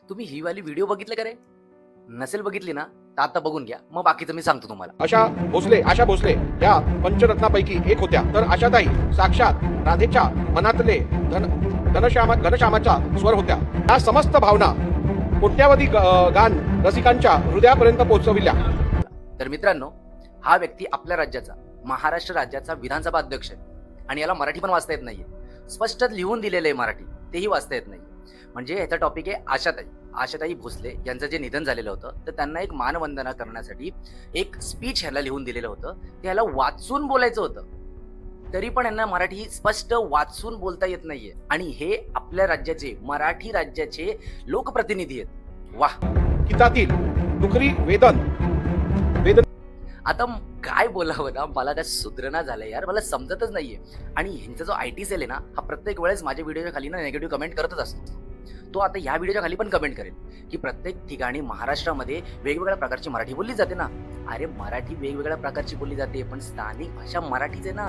तुम्ही ही वाली व्हिडिओ बघितले का रे? नसेल बघितली ना तर आता बघून घ्या, मग बाकीचं मी सांगतो तुम्हाला. आशा भोसले या पंचरत्नापैकी एक होत्या. तर आशाताई साक्षात राधेच्या मनातले घनश्यामाचा स्वर होत्या. या समस्त भावना कोट्यावधी गान रसिकांच्या हृदयापर्यंत पोहोचविल्या. तर मित्रांनो, हा व्यक्ती आपल्या राज्याचा, महाराष्ट्र राज्याचा विधानसभा अध्यक्ष आहे आणि याला मराठी पण वाचता येत नाहीये. स्पष्ट लिहून दिलेलं आहे मराठी, तेही वाचता येत नाही. म्हणजे ह्याचा टॉपिक आहे आशाताई भोसले यांचं जे निधन झालेलं होतं, तर त्यांना एक मानवंदना करण्यासाठी एक स्पीच ह्याला लिहून दिलेलं होतं. ते ह्याला वाचून बोलायचं होतं, तरी पण यांना मराठी स्पष्ट वाचून बोलता येत नाहीये. आणि हे आपल्या राज्याचे, मराठी राज्याचे लोकप्रतिनिधी आहेत. वाह! गीतातील दुखरी वेदन आता काय बोलावं ना, मला त्या सुधरणा झालंय यार, मला समजतच नाहीये. आणि ह्यांचा जो IT सेल आहे ना, हा प्रत्येक वेळेस माझ्या व्हिडिओच्या खाली ना नेगेटिव्ह कमेंट करतच असतो. तो आता या व्हिडिओच्या खाली पण कमेंट करेल की प्रत्येक ठिकाणी महाराष्ट्रामध्ये वेगवेगळ्या प्रकारची मराठी बोलली जाते ना. अरे मराठी वेगवेगळ्या प्रकारची बोलली जाते, पण स्थानिक भाषा मराठीच आहे ना.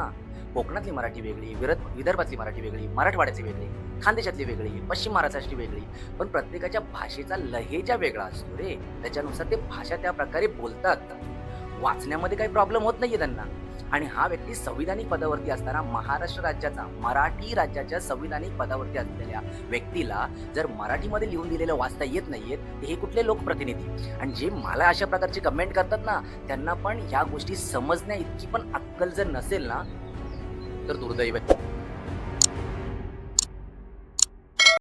कोकणातली मराठी वेगळी, विदर्भातली मराठी वेगळी, मराठवाड्याची वेगळी, खानदेशातली वेगळी, पश्चिम महाराष्ट्राची वेगळी. पण प्रत्येकाच्या भाषेचा लहेजा वेगळा असतो रे. त्याच्यानुसार ते भाषा त्या प्रकारे बोलतात. वाचण्यामध्ये काही प्रॉब्लेम होत नाहीये त्यांना. आणि हा व्यक्ती संविधानिक पदावरती असताना, महाराष्ट्र राज्याचा, मराठी राज्याच्या संविधानिक पदावरती असलेल्या व्यक्तीला जर मराठीमध्ये लिहून दिलेलं वाचता येत नाहीये, तर हे कुठले लोकप्रतिनिधी? आणि जे मला अशा प्रकारचे कमेंट करतात ना, त्यांना पण ह्या गोष्टी समजण्या इतकी पण अक्कल जर नसेल ना, तर दुर्दैव आहे.